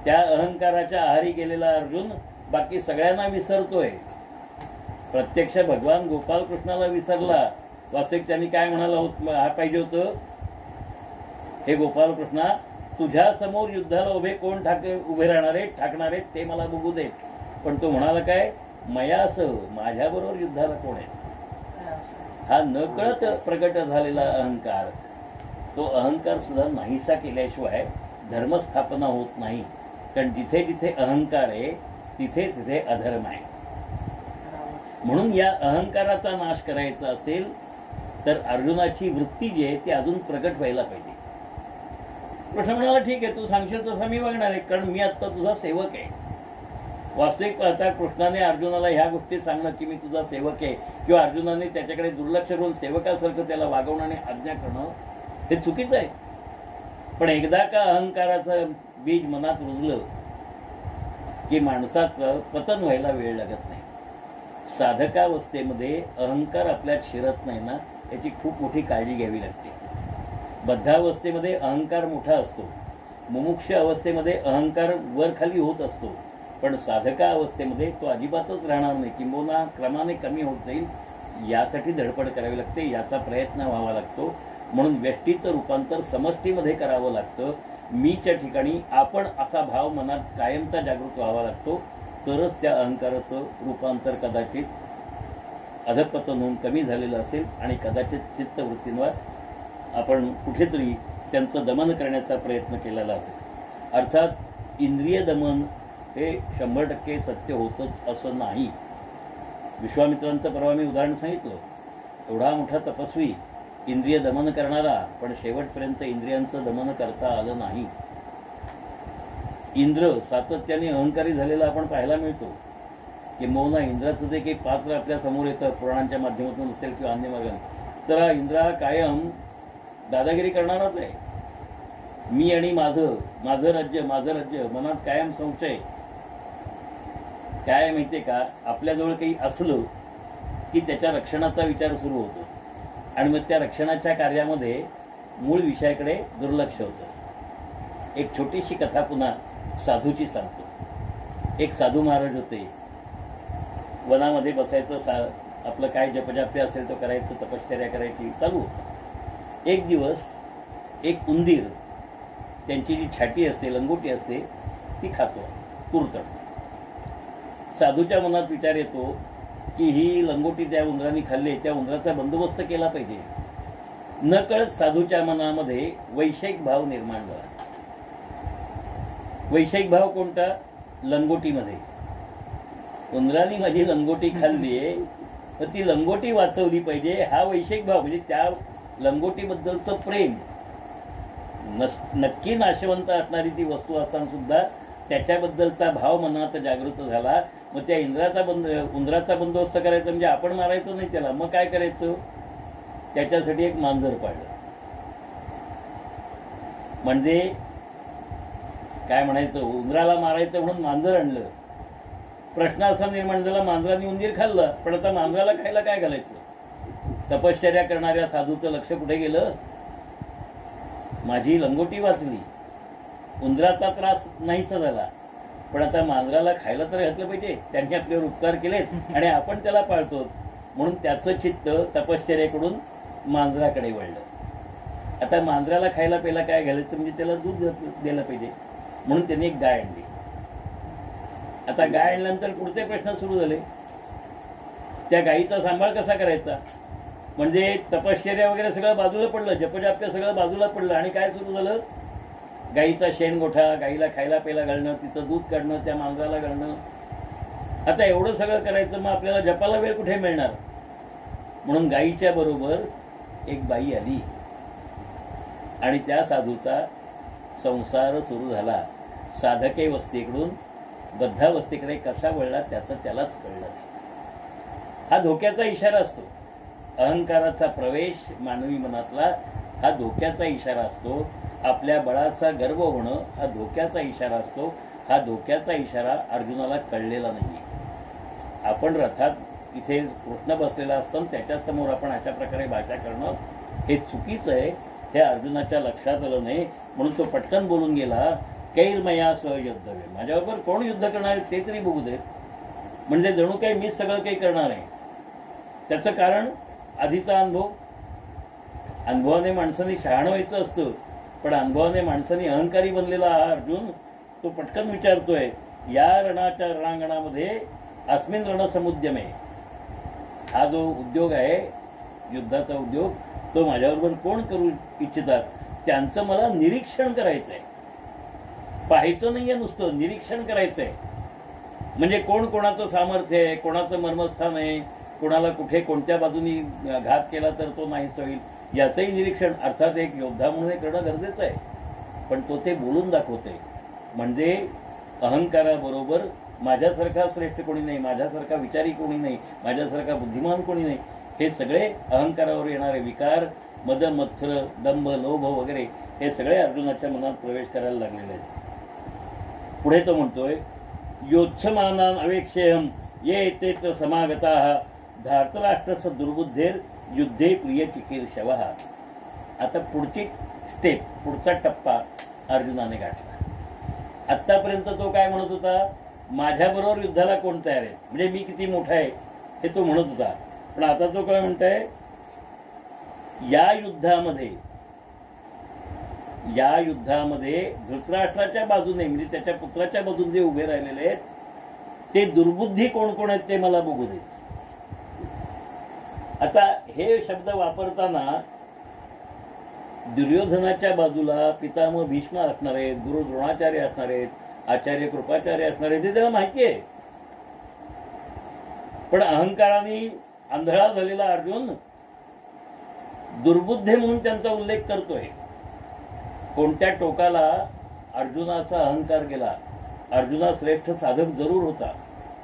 त्या अहंकाराच्या आहारी गेलेला अर्जुन बाकी सगळ्यांना विसरतोय. प्रत्यक्ष भगवान गोपालकृष्णाला विसरला. वास्तविक त्यांनी काय म्हणाला पाहिजे होतं, हे गोपालकृष्णा, तुझ्या समोर युद्धाला कोण उभे राहणारे ठाकणारे ते मला बघू देत. पण तो म्हणाला काय, मयासह, माझ्याबरोबर युद्धाला कोण आहे? हा नकळत प्रकट झालेला अहंकार, तो अहंकार सुद्धा नाहीसा केल्याशिवाय धर्मस्थापना होत नाही. कारण जिथे जिथे अहंकार आहे तिथे तिथे अधर्म आहे. म्हणून या अहंकाराचा नाश करायचा असेल तर अर्जुनाची वृत्ती जी आहे ती अजून प्रकट व्हायला पाहिजे. कृष्ण म्हणाला, ठीक आहे, तू सांगशील तसा मी वागणार आहे, कारण मी आता तुझा सेवक आहे. वास्तविक पाहता कृष्णाने अर्जुनाला ह्या गोष्टी सांगणं की मी तुझा सेवक आहे, किंवा अर्जुनाने त्याच्याकडे दुर्लक्ष करून सेवकासारखं त्याला वागवणं आणि आज्ञा करणं हे चुकीचं आहे. पण एकदा का अहंकाराचं बीज मनात रुजलं की माणसाचं पतन व्हायला वेळ लागत नाही. साधकावस्थेमध्ये अहंकार आपल्यात शिरत नाही ना, याची खूप मोठी काळजी घ्यावी लागते. बद्धावस्थेमध्ये अहंकार मोठा असतो, मुमुक्ष अवस्थेमध्ये अहंकार वर खाली होत असतो, पण साधका अवस्थेमध्ये तो अजिबातच राहणार नाही, किंबहुना क्रमाने कमी होत जाईल. यासाठी धडपड करावी लागते, याचा प्रयत्न व्हावा लागतो. म्हणून व्यष्टीचं रूपांतर समष्टीमध्ये करावं लागतं. मीच्या ठिकाणी आपण असा भाव मनात कायमचा जागृत व्हावा लागतो, तरच त्या अहंकाराचं रूपांतर कदाचित अधपतन होऊन कमी झालेलं असेल आणि कदाचित चित्तवृत्तींवर आपण कुठेतरी त्यांचं दमन करण्याचा प्रयत्न केलेला असेल. अर्थात इंद्रिय दमन हे 100% सत्य होतच असं नाही. विश्वामित्रांचं परवा मी उदाहरण सांगितलं. एवढा मोठा तपस्वी, इंद्रिय दमन करणारा, पण शेवटपर्यंत इंद्रियांचं दमन करता आलं नाही. इंद्र सातत्याने अहंकारी झालेला आपण पाहायला मिळतो. किंबहुना इंद्राचं जे काही पात्र आपल्या समोर येतं, पुराणांच्या माध्यमातून असेल किंवा अन्य मार्गाने, तर इंद्रा कायम दादागिरी करणाराच आहे. मी आणि माझं राज्य मनात कायम संशय. काय माहितीये का, आपल्याजवळ काही असलं की त्याच्या रक्षणाचा विचार सुरू होतो आणि मग त्या रक्षणाच्या कार्यामध्ये मूळ विषयाकडे दुर्लक्ष होतं. एक छोटीशी कथा पुन्हा साधूची सांगतो. एक साधू महाराज होते. वनामध्ये बसायचं, आपलं काय जपजाप्य असेल तो करायचं, तपश्चर्या करायची चालू होतं. एक दिवस एक उंदीर त्यांची जी छाटी असते, लंगोटी असते, ती खातो, तुरचडतो. साधूच्या मनात विचार येतो की ही लंगोटी त्या उंदराने खाल्ली, त्या उंदराचा बंदोबस्त केला पाहिजे. नकळत साधूच्या मनामध्ये वैषयिक भाव निर्माण झाला. वैषयिक भाव कोणता? लंगोटीमध्ये. उंदराने माझी लंगोटी खाल्लीये, तर ती लंगोटी वाचवली पाहिजे, हा वैषयिक भाव. म्हणजे त्या लंगोटीबद्दलचं प्रेम. नक्की नाशवंत असणारी ती वस्तू असताना सुद्धा त्याच्याबद्दलचा भाव मनात जागृत झाला. मग त्या उंदराचा बंदोबस्त करायचा म्हणजे आपण मारायचं नाही त्याला. मग काय करायचं? त्याच्यासाठी एक मांजर पाळलं. म्हणजे काय म्हणायचं, उंदराला मारायचं म्हणून मांजर आणलं. प्रश्न असा निर्माण झाला, मांजराने उंदीर खाल्लं, पण आता मांजराला खायला काय घालायचं? तपश्चर्या करणाऱ्या साधूचं लक्ष कुठे गेलं? माझी लंगोटी वाचली, उंदराचा त्रास नाहीसा झाला, पण आता मांजराला खायला तर घातलं पाहिजे. त्यांनी आपल्यावर उपकार केलेत आणि आपण त्याला पाळतो, म्हणून त्याचं चित्त तपश्चर्याकडून मांजराकडे वळलं. आता मांजराला खायला प्यायला काय घालायचं म्हणजे त्याला दूध द्यायला पाहिजे, म्हणून त्यांनी एक गाय आणली. आता गाय आणल्यानंतर पुढचे प्रश्न सुरू झाले. त्या गायीचा सांभाळ कसा करायचा? म्हणजे तपश्चर्या वगैरे सगळं बाजूला पडलं, जपजाप्य सगळं बाजूला पडलं आणि काय सुरू झालं? गायीचा शेणगोठा, गायीला खायला प्यायला घालणं, तिचं दूध काढणं, त्या मांजराला घालणं. आता एवढं सगळं करायचं, मग आपल्याला जपाला वेळ कुठे मिळणार? म्हणून गायीच्या बरोबर एक बाई आली आणि त्या साधूचा संसार सुरू झाला. साधके वस्तीकडून बद्धावस्थेकडे कसा वळला त्याचं त्यालाच कळलं नाही. हा धोक्याचा इशारा असतो. अहंकाराचा प्रवेश मानवी मनातला हा धोक्याचा इशारा असतो. आपल्या बळाचा गर्व होणं हा धोक्याचा इशारा असतो. हा धोक्याचा इशारा अर्जुनाला कळलेला नाहीये. आपण रथात इथे कृष्ण बसलेला असतो, त्याच्यासमोर आपण अशा प्रकारे भाषा करणं हे चुकीचं आहे. हे अर्जुनाच्या लक्षात आलं नाही, म्हणून तो पटकन बोलून गेला, कैर्मया सह युद्धवे, माझ्याबरोबर कोण युद्ध करणार आहे ते तरी बघू देत. म्हणजे जणू काही मीच सगळं काही करणार आहे. त्याचं कारण आधीचा अनुभव. अनुभवाने माणसाने शहाणं व्हायचं असतं, पण अनुभवाने माणसाने अहंकारी बनलेला हा अर्जुन तो पटकन विचारतोय, या रणाच्या रणांगणामध्ये अस्मिन रणसमुद्यमे, हा जो उद्योग आहे युद्धाचा उद्योग, तो माझ्याबरोबर कोण करू इच्छितात त्यांचं मला निरीक्षण करायचंय. पाहायचं नाहीये, नुसतं निरीक्षण करायचंय. म्हणजे कोण कोणाचं सामर्थ्य आहे, कोणाचं मर्मस्थान आहे, कोणाला कुठे कोणत्या बाजूनी घात केला तर तो नाहीच होईल, याचंही निरीक्षण. अर्थात एक योद्धा म्हणून करणं गरजेचं आहे, पण तो ते बोलून दाखवते. म्हणजे अहंकाराबरोबर माझ्यासारखा श्रेष्ठ कोणी नाही, माझ्यासारखा विचारी कोणी नाही, माझ्यासारखा बुद्धिमान कोणी नाही. हे सगळे अहंकारावर येणारे विकार, मद मत्सर दंभ लोभ वगैरे हे सगळे अर्जुनाच्या मनात प्रवेश करायला लागलेले आहेत. पुढे तो म्हणतोय योत्समानान अवेक्षेयम ये ते समागता धार्तराष्ट्रस्य दुर्बुद्धेर युद्धे प्रिय चिकीर्षवः. आता पुढची स्टेप, पुढचा टप्पा अर्जुनाने गाठला. आत्तापर्यंत तो काय म्हणत होता, माझ्याबरोबर युद्धाला कोण तयार आहे, म्हणजे मी किती मोठा आहे हे तो म्हणत होता. पण आता तो काय म्हणतोय, या युद्धामध्ये धृतराष्ट्राच्या बाजूने म्हणजे त्याच्या पुत्राच्या बाजूने जे उभे राहिलेले आहेत ते दुर्बुद्धी कोण कोण आहेत ते मला बघू देत. आता हे शब्द वापरताना दुर्योधनाच्या बाजूला पितामह भीष्म असणार आहेत, गुरु द्रोणाचार्य असणार आहेत, आचार्य कृपाचार्य असणार आहेत, हे त्याला माहिती आहे. पण अहंकाराने आंधळा झालेला अर्जुन दुर्बुद्धे म्हणून त्यांचा उल्लेख करतोय. कोणत्या टोकाला अर्जुनाचा अहंकार गेला. अर्जुना श्रेष्ठ साधक जरूर होता,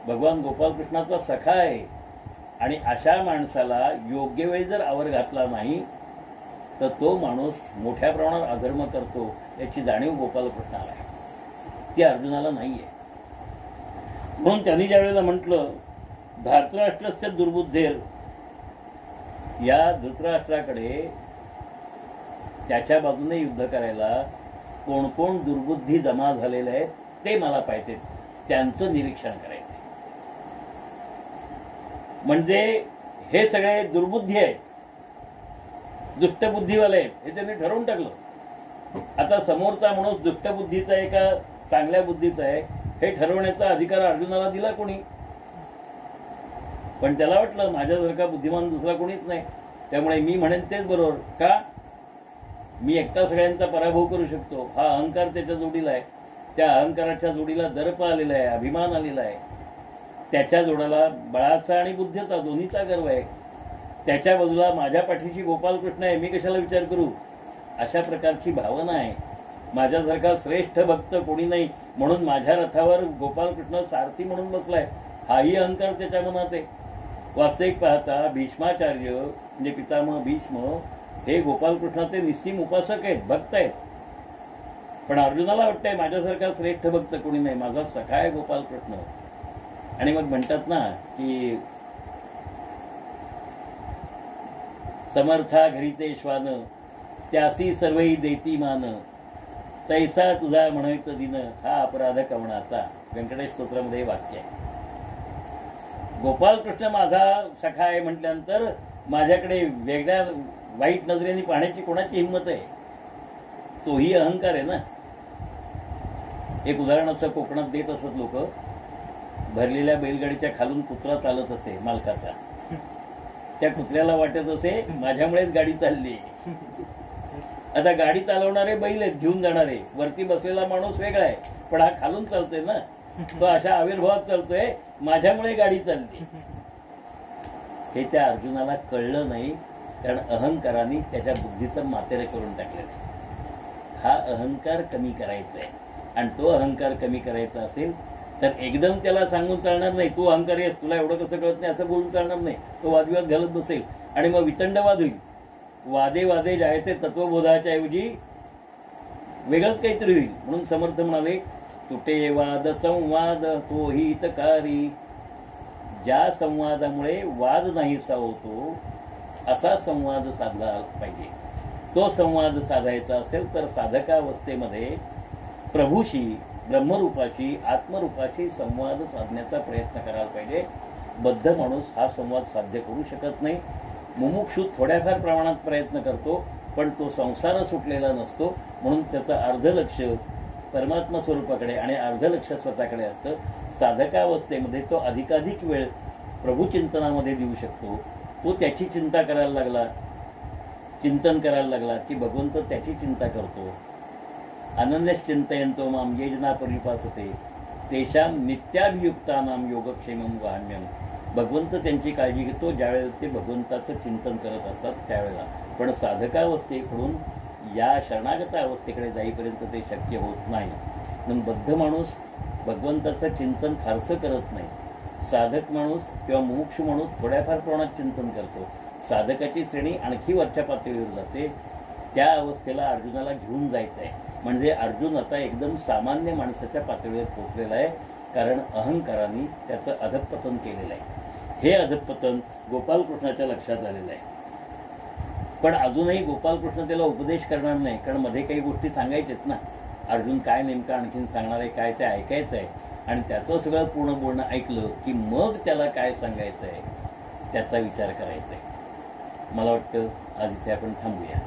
भगवान गोपालकृष्णाचा सखा आहे, आणि अशा माणसाला योग्य वेळी जर आवर घातला नाही तर तो माणूस मोठ्या प्रमाणात अधर्म करतो याची जाणीव गोपालकृष्णाला आहे, ती अर्जुनाला नाहीये. म्हणून त्यांनी ज्या वेळेला म्हटलं धार्तराष्ट्रस्य दुर्बुद्धेर, या धृतराष्ट्राकडे त्याच्या बाजूने युद्ध करायला कोण कोण दुर्बुद्धी जमा झालेले आहेत ते मला पाहिजे, त्यांचं निरीक्षण करायचं. म्हणजे हे सगळे दुर्बुद्धी आहेत, दुष्टबुद्धीवाले आहेत हे त्यांनी ठरवून टाकलं. आता समोरचा माणूस दुष्टबुद्धीचा आहे का चांगल्या बुद्धीचा आहे हे ठरवण्याचा अधिकार अर्जुनाला दिला कोणी. पण त्याला वाटलं माझ्यासारखा बुद्धिमान दुसरा कोणीच नाही, त्यामुळे मी म्हणेन तेच बरोबर. का, मी एकटा सगळ्यांचा पराभव करू शकतो. हा अहंकार त्याच्या जोडीला आहे. त्या अहंकाराच्या जोडीला दर्प आलेला आहे, अभिमान आलेला आहे. त्याच्या जोडाला बळाचा आणि बुद्धीचा दोन्हीचा गर्व आहे. त्याच्या बाजूला माझ्या पाठीशी गोपालकृष्ण आहे, मी कशाला विचार करू, अशा प्रकारची भावना आहे. माझ्यासारखा श्रेष्ठ भक्त कोणी नाही म्हणून माझ्या रथावर गोपालकृष्ण सारथी म्हणून बसलाय, हाही अहंकार त्याच्या मनात आहे. वास्तविक पाहता भीष्माचार्य म्हणजे पितामह भीष्म हे गोपालकृष्णाचे निस्सीम उपासक आहेत, भक्त आहेत. पण अर्जुनाला वाटतंय माझ्यासारखा श्रेष्ठ भक्त कोणी नाही, माझा सखा आहे गोपालकृष्ण. आणि मग म्हणतात ना की समर्था घरीचे श्वान त्यासी सर्वही देती मान, तैसा तुझा म्हणायचं दिन हा अपराध कवणाचा. व्यंकटेश स्तोत्रामध्ये वाक्य आहे. गोपालकृष्ण माझा सखा आहे म्हटल्यानंतर माझ्याकडे वेगळ्या वाईट नजरेने पाहण्याची कोणाची हिंमत आहे, तोही अहंकार आहे ना. एक उदाहरण असं कोकणात देत असत लोक, भरलेल्या बैलगाडीच्या खालून कुत्रा चालत असे मालकाचा, त्या कुत्र्याला वाटत असे माझ्यामुळेच गाडी चालली. आता गाडी चालवणारे बैल आहेत घेऊन जाणारे, वरती बसलेला माणूस वेगळा आहे, पण हा खालून चालतोय ना, तो अशा आविर्भावात चालतोय माझ्यामुळे गाडी चालली. हे त्या अर्जुनाला कळलं नाही, कारण अहंकाराने त्याच्या बुद्धीचं मातेरे करून टाकलेलं आहे. हा अहंकार कमी करायचा आहे, आणि तो अहंकार कमी करायचा असेल तर एकदम त्याला सांगून चालणार नाही, तू अहंकारी आहेस, तुला एवढं कसं कळत नाही असं बोलून चालणार नाही. तो वादविवाद घालत बसेल आणि मग वितंडवाद होईल. वादे वादे जायचे तत्वबोधाच्या ऐवजी वेगळंच काहीतरी होईल. म्हणून समर्थ म्हणाले तुटे वाद संवाद तो हितकारी, ज्या संवादामुळे वाद नाहीसा होतो असा संवाद साधला पाहिजे. तो संवाद साधायचा असेल तर साधकावस्थेमध्ये प्रभूशी, ब्रह्मरूपाशी, आत्मरूपाशी संवाद साधण्याचा प्रयत्न करायला पाहिजे. बद्ध माणूस हा संवाद साध्य करू शकत नाही. मुमुक्षू थोड्याफार प्रमाणात प्रयत्न करतो, पण तो संसार सुटलेला नसतो. म्हणून त्याचं अर्ध लक्ष परमात्मा स्वरूपाकडे आणि अर्ध लक्ष स्वतःकडे असतं. साधकावस्थेमध्ये तो अधिकाधिक वेळ प्रभुचिंतनामध्ये देऊ शकतो. तो त्याची चिंता करायला लागला, चिंतन करायला लागला की भगवंत त्याची चिंता करतो. अनन्यश्च चिंतयन्तो मां ये जना परिपासते तेषां नित्याभियुक्तानां योगक्षेमं वहाम्यं. भगवंत त्यांची काळजी घेतो ज्यावेळेला ते भगवंताचं चिंतन करत असतात त्यावेळेला. पण साधकावस्थेकडून या शरणागत अवस्थेकडे जाईपर्यंत ते शक्य होत नाही. म्हणून बद्ध माणूस भगवंताचं चिंतन फारसं करत नाही. साधक माणूस किंवा मुमुक्षू माणूस थोड्याफार प्रमाणात चिंतन करतो. साधकाची श्रेणी आणखी वरच्या पातळीवर जाते. त्या अवस्थेला अर्जुनाला घेऊन जायचं आहे. म्हणजे अर्जुन आता एकदम सामान्य माणसाच्या पातळीवर पोहोचलेला आहे, कारण अहंकाराने त्याचं अधःपतन केलेलं आहे. हे अधःपतन गोपालकृष्णाच्या लक्षात आलेलं आहे. पण अजूनही गोपालकृष्ण त्याला उपदेश करणार नाही, कारण मध्ये काही गोष्टी सांगायच्यात ना. अर्जुन काय नेमकं आणखीन सांगणार आहे, काय ते ऐकायचं आहे. आणि त्याचं सगळं पूर्ण बोलणं ऐकलं की मग त्याला काय सांगायचं आहे त्याचा विचार करायचा आहे. मला वाटतं आज इथे आपण थांबूया.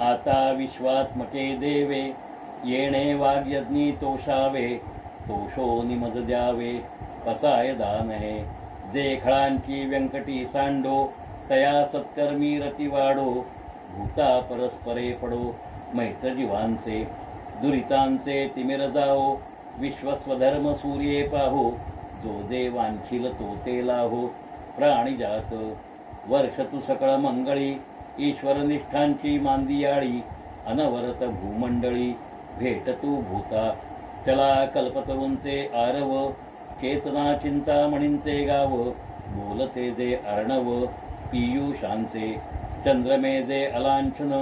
आता विश्वात्मके देवे येणे वाग्यज्ञी तोषावे, तोषो निमज द्यावे कसाय दान हे. जे खळांची व्यंकटी सांडो, तया सत्कर्मी रती वाढो. भूता परस्परे पडो, मैत्र जीवांचे दुरितांचे तिमिर जाओ. विश्वस्वधर्म सूर्ये पाहो, जो जे वांछिल तो ते लाहो. प्राणी जात वर्ष तू सकळ मंगळी, ईश्वरनिष्ठांची मांदियाळी. अनवरत भूमंडळी भेट तू भूता, चला कल्पतरूंचे आरव. चेतना चिंतामणींचे गाव, बोलते जे अर्णव. पीयूषांचे चंद्रमे जे अलांछन,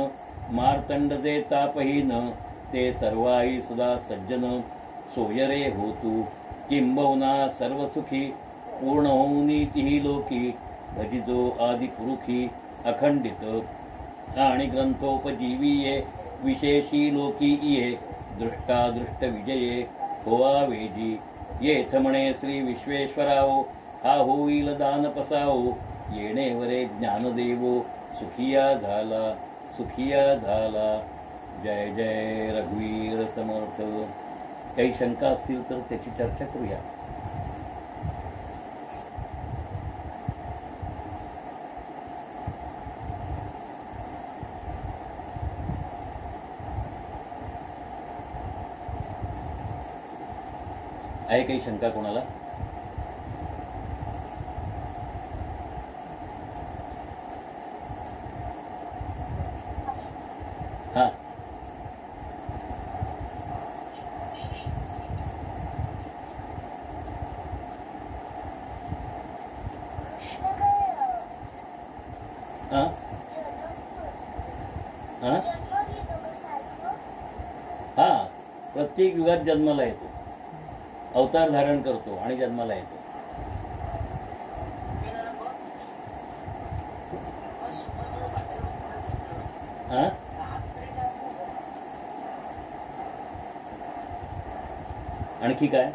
मार्तंड जे तापहीन. ते सर्वाई सदा सज्जन, सोयरे हो तू किंबहुना सर्वसुखी. पूर्ण होऊनी तिही लोकी, भजिजो आदि पुरुखी. अखंडित आणि ग्रंथोपजीवीये, विशेषी लोकी इये. दृष्टादृष्ट विजये होवा वेजी. येथ म्हणे श्री विश्वेश्वराओ, हा होईल दान पसाओ. येणे वरे ज्ञानदेवो, सुखिया झाला सुखिया झाला. जय जय रघुवीर समर्थ. काही शंका असतील तर त्याची चर्चा करूया. आहे काही शंका कोणाला? हा, हा, हा, हा. प्रत्येक युगात जन्माला येतो, अवतार धारण करतो आणि जन्माला येतो. हा, आणखी काय?